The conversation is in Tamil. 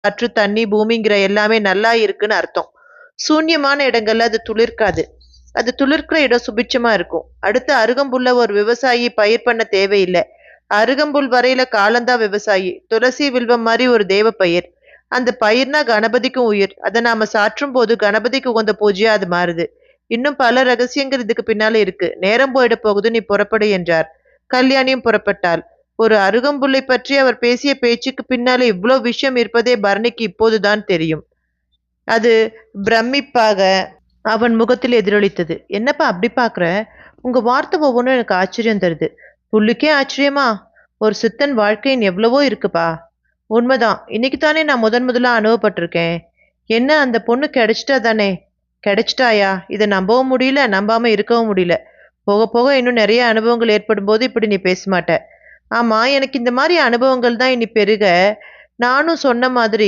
காற்று, தண்ணி, பூமிங்கிற எல்லாமே நல்லா இருக்குன்னு அர்த்தம். சூன்யமான இடங்கள்ல அது துளிர்க்காது. அது துளிர்க்கிற இடம் சுபிட்சமா இருக்கும். அடுத்து அருகம்புல்ல ஒரு விவசாயி பயிர் பண்ண தேவையில்ல. அருகம்புல் வரையில காலந்தான் விவசாயி. துளசி, வில்வம் மாரி ஒரு தேவ பயிர். அந்த பயிர்னா கணபதிக்கும் உயிர். அத நாம சாற்றும் போது கணபதிக்கு உகந்த பூஜையா அது மாறுது. இன்னும் பல ரகசியங்கள் இதுக்கு பின்னால இருக்கு. நேரம் போயிடப் போகுது, நீ புறப்படு என்றார். கல்யாணியும் புறப்பட்டாள். ஒரு அருகம்புல்லை பற்றி அவர் பேசிய பேச்சுக்கு பின்னாலே இவ்ளோ விஷயம் இருப்பதே பரணிக்கு இப்போதுதான் தெரியும். அது பிரமிப்பாக அவன் முகத்தில் எதிரொலித்தது. என்னப்பா அப்படி பாக்குற? உங்க வார்த்தை ஒவ்வொன்றும் எனக்கு ஆச்சரியம் தருது. புல்லுக்கே ஆச்சரியமா? ஒரு சித்தன் வாழ்க்கையின் எவ்வளவோ இருக்குப்பா. உண்மைதான். இன்னைக்கு தானே நான் முதலா அனுபவப்பட்டிருக்கேன். என்ன அந்த பொண்ணு கிடைச்சிட்டா தானே? கிடைச்சிட்டாயா? இதை நம்பவும் முடியல, நம்பாம இருக்கவும் முடியல. போக போக இன்னும் நிறைய அனுபவங்கள் ஏற்படும் போது இப்படி நீ பேச மாட்ட. ஆமா, எனக்கு இந்த மாதிரி அனுபவங்கள் தான் இனி பெருக. நானும் சொன்ன மாதிரி